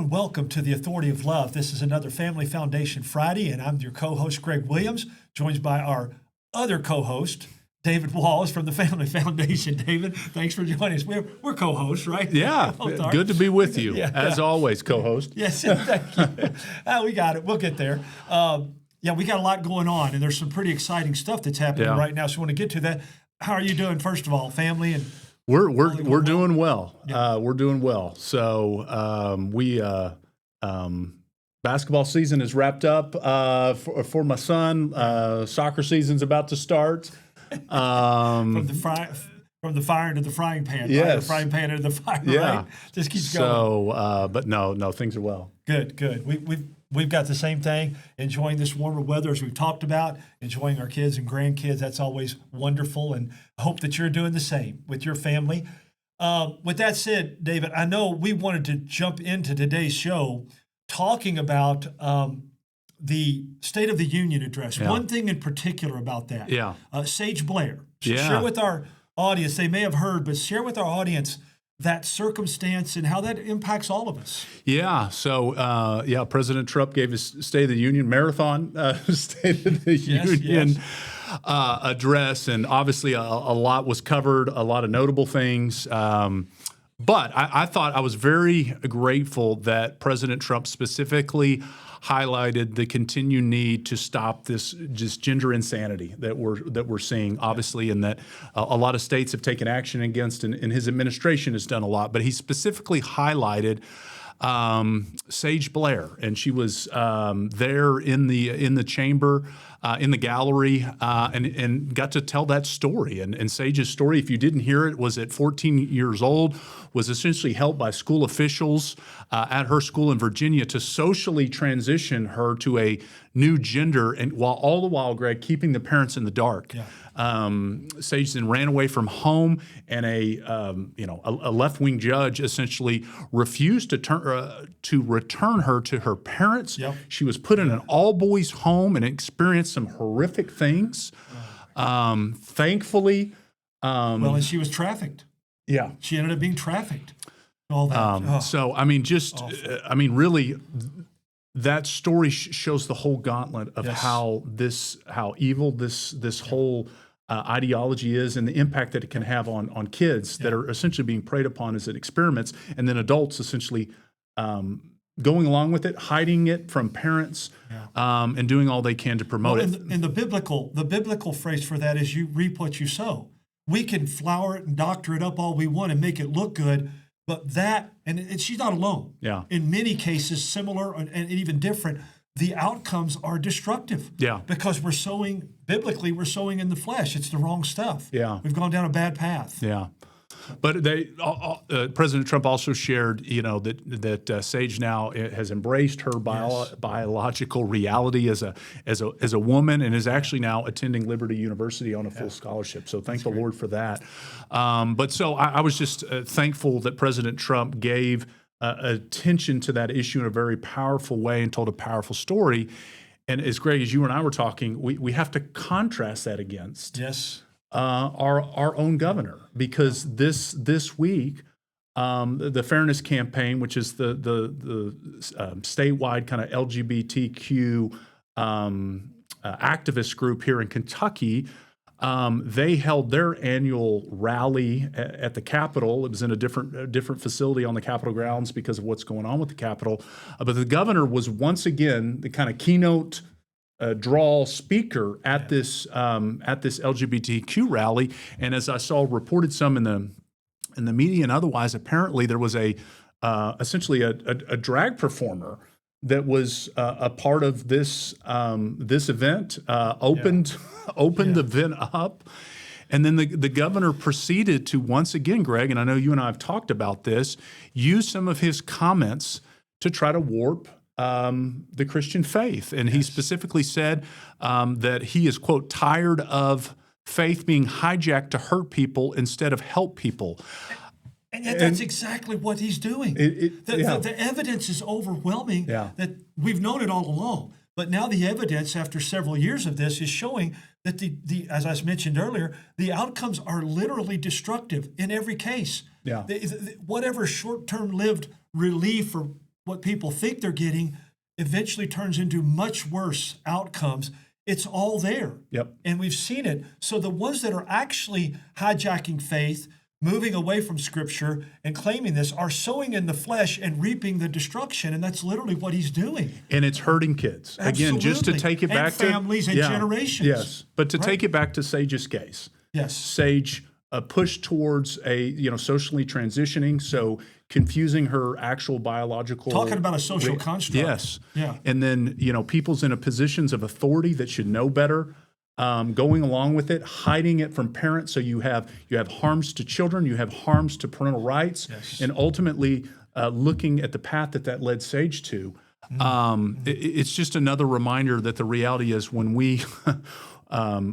Welcome to the Authority of Love. This is another Family Foundation Friday, and I'm your co-host, Greg Williams, joined by our other co-host, David Walls from the Family Foundation. David, thanks for joining us. We're co-hosts, right? Yeah, good to be with you, as always, co-host. Yes, thank you. We got it. We'll get there. We got a lot going on, and there's some pretty exciting stuff that's happening right now, so we want to get to that. How are you doing, first of all, family? And We're doing well. We're doing well. So basketball season is wrapped up for my son. Soccer season's about to start. From the fire into the frying pan. Yes. Right? The frying pan into the fire. Yeah. Right? Just keeps going. So, but no, things are well. Good. We've got the same thing. Enjoying this warmer weather as we've talked about. Enjoying our kids and grandkids. That's always wonderful, and I hope that you're doing the same with your family. With that said, David, I know we wanted to jump into today's show talking about the State of the Union address. Yeah. One thing in particular about that. Yeah. Sage Blair. Yeah. Share with our audience. They may have heard, but share with our audience that circumstance and how that impacts all of us. Yeah. So, President Trump gave his State of the Union marathon State of the Union address, and obviously a lot was covered, a lot of notable things. But I thought I was very grateful that President Trump specifically highlighted the continued need to stop this just gender insanity that we're seeing, obviously, and that a lot of states have taken action against, and his administration has done a lot. But he specifically highlighted Sage Blair, and she was there in the chamber, in the gallery, and got to tell that story. And Sage's story, if you didn't hear it, was at 14 years old, was essentially helped by school officials at her school in Virginia to socially transition her to a new gender, and all the while, Greg, keeping the parents in the dark. Yeah. Sage then ran away from home, and a left-wing judge essentially refused to return her to her parents. Yep. She was put in an all-boys home and experienced some horrific things. Thankfully, and she was trafficked. Yeah, she ended up being trafficked. All that. So really. That story shows the whole gauntlet of how evil this whole ideology is, and the impact that it can have on kids that are essentially being preyed upon as experiments, and then adults essentially going along with it, hiding it from parents, and doing all they can to promote it. And the biblical phrase for that is, "You reap what you sow." We can flower it and doctor it up all we want and make it look good. But that, and she's not alone. Yeah. In many cases, similar and even different, the outcomes are destructive. Yeah. Because we're sowing in the flesh. It's the wrong stuff. Yeah. We've gone down a bad path. Yeah. But President Trump also shared, that Sage now has embraced her biological reality as a woman, and is actually now attending Liberty University on a full scholarship. So thank the Lord for that. But I was just thankful that President Trump gave attention to that issue in a very powerful way and told a powerful story. And as Greg, as you and I were talking, we have to contrast that against our own governor, because this week the Fairness Campaign, which is the statewide kind of LGBTQ activist group here in Kentucky, they held their annual rally at the Capitol. It was in a different facility on the Capitol grounds because of what's going on with the Capitol. But the governor was once again the kind of keynote draw speaker at this LGBTQ rally. And as I saw reported some in the media and otherwise, apparently there was essentially a drag performer that was a part of this event, opened the event up. And then the governor proceeded to once again, Greg, and I know you and I have talked about this, use some of his comments to try to warp the Christian faith. And he specifically said that he is, quote, tired of faith being hijacked to hurt people instead of help people. And yet that's exactly what he's doing. The evidence is overwhelming that we've known it all along. But now the evidence, after several years of this, is showing that the as I mentioned earlier, the outcomes are literally destructive in every case. Yeah. Whatever short-term lived relief or what people think they're getting eventually turns into much worse outcomes. It's all there. Yep. And we've seen it. So the ones that are actually hijacking faith, moving away from Scripture and claiming this, are sowing in the flesh and reaping the destruction. And that's literally what he's doing. And it's hurting kids. Absolutely. Again, just to take it and back families to and generations. Yes. But to take it back to Sage's case. Yes. Sage push towards socially transitioning, so confusing her actual biological. Talking about a social construct. Yes. Yeah. And then, people's in positions of authority that should know better, going along with it, hiding it from parents. So you have harms to children, you have harms to parental rights, and ultimately looking at the path that led Sage to. It's just another reminder that the reality is when we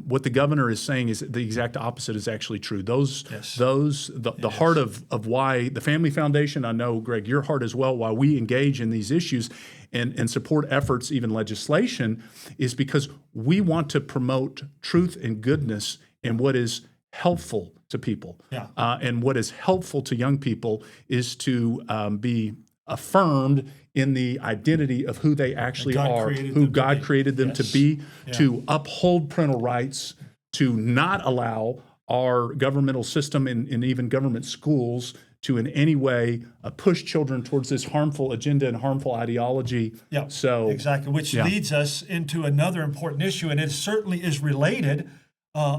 what the governor is saying is the exact opposite is actually true. The heart of why the Family Foundation, I know, Greg, your heart as well, why we engage in these issues and support efforts, even legislation, is because we want to promote truth and goodness and what is helpful to people. Yeah. And what is helpful to young people is to be affirmed in the identity of who they actually are, who God created them to be, to uphold parental rights, to not allow our governmental system and even government schools to in any way push children towards this harmful agenda and harmful ideology. Yeah, so exactly, which leads us into another important issue, and it certainly is related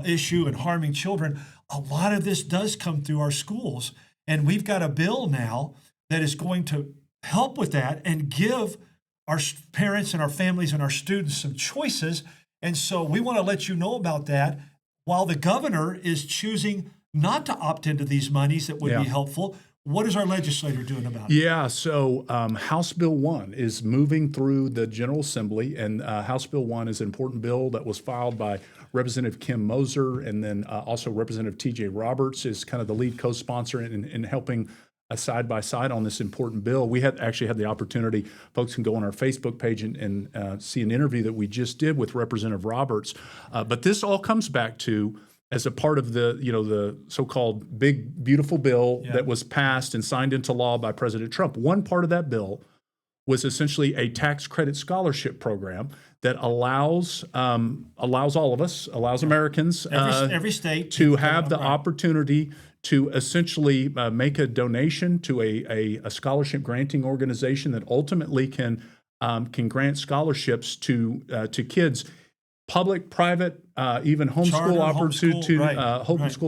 issue in harming children. A lot of this does come through our schools, and we've got a bill now that is going to help with that and give our parents and our families and our students some choices. And so we want to let you know about that. While the governor is choosing not to opt into these monies that would be helpful, what is our legislator doing about it? Yeah, so House Bill 1 is moving through the General Assembly, and House Bill 1 is an important bill that was filed by Representative Kim Moser, and then also Representative T.J. Roberts is kind of the lead co-sponsor in helping side by side on this important bill. We actually had the opportunity, folks can go on our Facebook page and see an interview that we just did with Representative Roberts. But this all comes back to, as a part of the so-called big, beautiful bill that was passed and signed into law by President Trump. One part of that bill was essentially a tax credit scholarship program that allows all of us, allows Americans, every state to have the opportunity to essentially make a donation to a scholarship granting organization that ultimately can grant scholarships to kids, public, private, even homeschool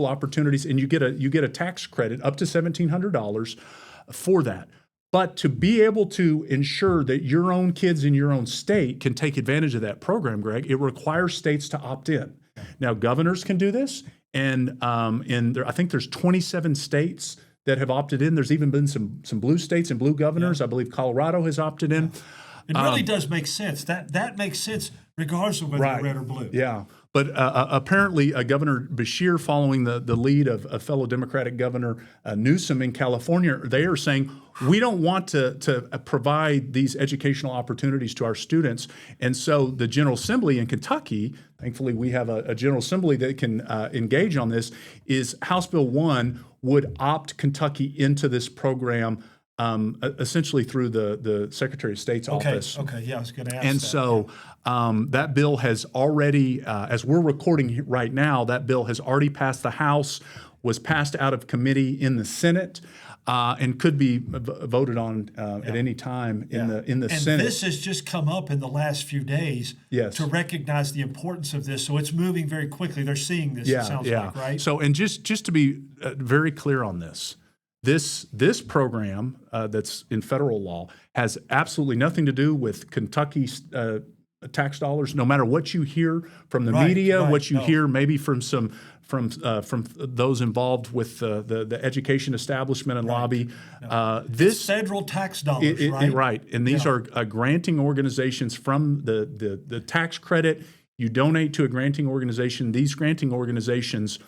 opportunities, and you get a tax credit up to $1,700 for that. But to be able to ensure that your own kids in your own state can take advantage of that program, Greg, it requires states to opt in. Now, governors can do this. And I think there's 27 states that have opted in. There's even been some blue states and blue governors. I believe Colorado has opted in. It really does make sense. That makes sense regardless of whether you're red or blue. Yeah. But apparently, Governor Beshear, following the lead of fellow Democratic Governor Newsom in California, they are saying, we don't want to provide these educational opportunities to our students. And so the General Assembly in Kentucky, thankfully we have a General Assembly that can engage on this, is House Bill 1 would opt Kentucky into this program essentially through the Secretary of State's office. Okay, yeah, I was going to ask and that. So that bill has already, as we're recording right now, that bill has already passed the House, was passed out of committee in the Senate, and could be voted on at any time in the Senate. And this has just come up in the last few days to recognize the importance of this. So it's moving very quickly. They're seeing this, it sounds like, right? So, and just to be very clear on this, this program that's in federal law has absolutely nothing to do with Kentucky's tax dollars. No matter what you hear from the media, what you hear maybe from those involved with the education establishment and lobby, this federal tax dollars, right? And these are granting organizations from the tax credit. You donate to a granting organization. These granting organizations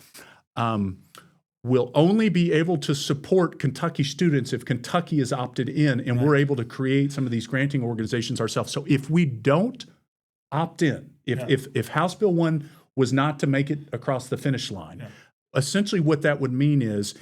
will only be able to support Kentucky students if Kentucky is opted in, and we're able to create some of these granting organizations ourselves. So if we don't opt in, if House Bill 1 was not to make it across the finish line, essentially what that would mean is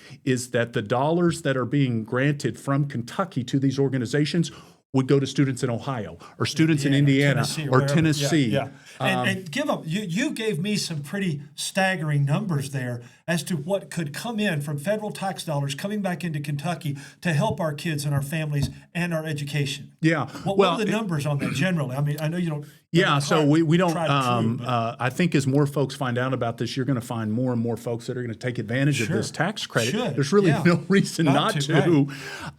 that the dollars that are being granted from Kentucky to these organizations would go to students in Ohio or students in Indiana or Tennessee. Yeah. And give them, you gave me some pretty staggering numbers there as to what could come in from federal tax dollars coming back into Kentucky to help our kids and our families and our education. Yeah. What are the numbers on that generally? I mean, I know you don't. Yeah, so we don't. I think as more folks find out about this, you're going to find more and more folks that are going to take advantage of this tax credit. There's really no reason not to.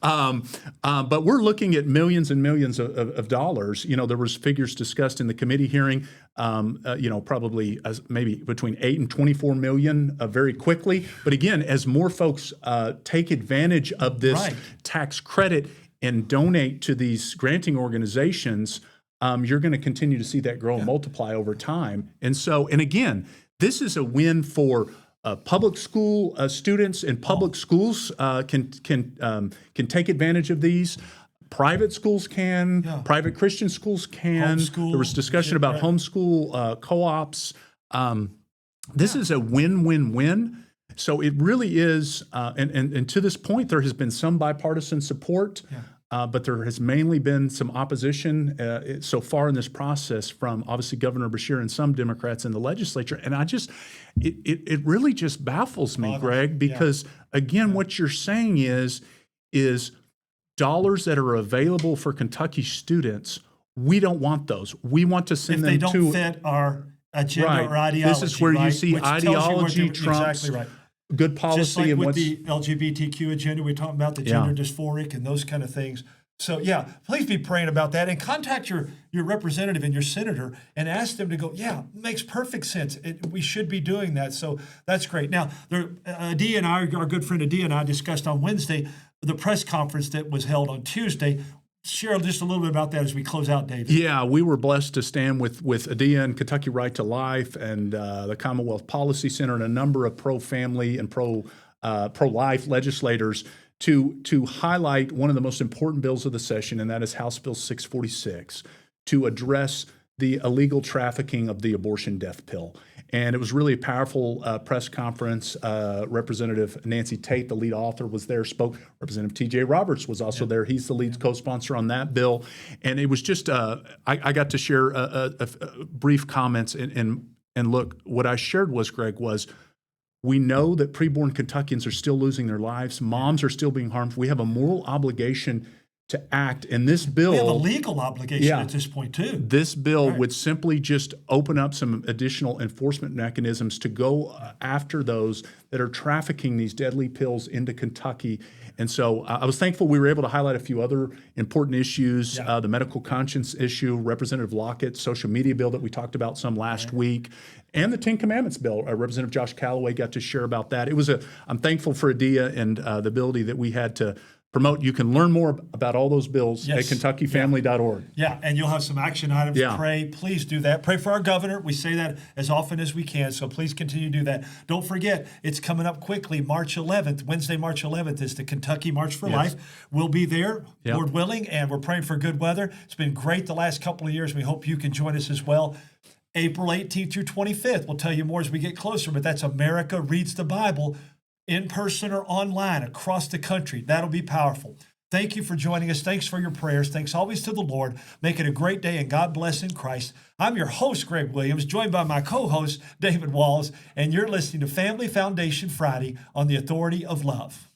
Right. But we're looking at millions and millions of dollars. You know, there was figures discussed in the committee hearing. You know, probably maybe between 8 and 24 million very quickly. But again, as more folks take advantage of this tax credit and donate to these granting organizations, you're going to continue to see that grow and multiply over time. And so, and again, this is a win for public school students, and public schools can take advantage of these. Private schools can. Private Christian schools can. Homeschool. There was discussion about homeschool co-ops. This is a win-win-win. So it really is, and to this point, there has been some bipartisan support. But there has mainly been some opposition so far in this process from obviously Governor Beshear and some Democrats in the legislature. And it really just baffles me, Greg, because again, what you're saying is dollars that are available for Kentucky students, we don't want those. We want to send them to— If they don't fit our agenda or ideology. This is where you see ideology trumps good policy. Just like and with what's the LGBTQ agenda, we're talking about the gender dysphoric and those kind of things. So please be praying about that, and contact your representative and your senator and ask them to go, makes perfect sense. We should be doing that. So that's great. Now, Adia and I, our good friend Adia and I, discussed on Wednesday the press conference that was held on Tuesday. Share just a little bit about that as we close out, David. Yeah, we were blessed to stand with Adia and Kentucky Right to Life and the Commonwealth Policy Center and a number of pro-family and pro-life legislators to highlight one of the most important bills of the session, and that is House Bill 646, to address the illegal trafficking of the abortion death pill. And it was really a powerful press conference. Representative Nancy Tate, the lead author, was there, spoke. Representative T.J. Roberts was also there. He's the lead co-sponsor on that bill. And it was just, I got to share brief comments. And look, what I shared was, Greg, was we know that preborn Kentuckians are still losing their lives. Moms are still being harmed. We have a moral obligation to act. And this bill— we have a legal obligation at this point, too. This bill would simply just open up some additional enforcement mechanisms to go after those that are trafficking these deadly pills into Kentucky. And so I was thankful we were able to highlight a few other important issues, the medical conscience issue, Representative Lockett's social media bill that we talked about some last week, and the Ten Commandments bill. Representative Josh Calloway got to share about that. I'm thankful for Adia and the ability that we had to promote. You can learn more about all those bills at KentuckyFamily.org. Yeah, and you'll have some action items. Pray, please do that. Pray for our governor. We say that as often as we can, so please continue to do that. Don't forget, it's coming up quickly. March 11th, Wednesday, March 11th is the Kentucky March for Life. We'll be there, Lord willing, and we're praying for good weather. It's been great the last couple of years. We hope you can join us as well. April 18th through 25th. We'll tell you more as we get closer, but that's America Reads the Bible, in person or online across the country. That'll be powerful. Thank you for joining us. Thanks for your prayers. Thanks always to the Lord. Make it a great day, and God bless in Christ. I'm your host, Greg Williams, joined by my co-host, David Walls, and you're listening to Family Foundation Friday on the Authority of Love.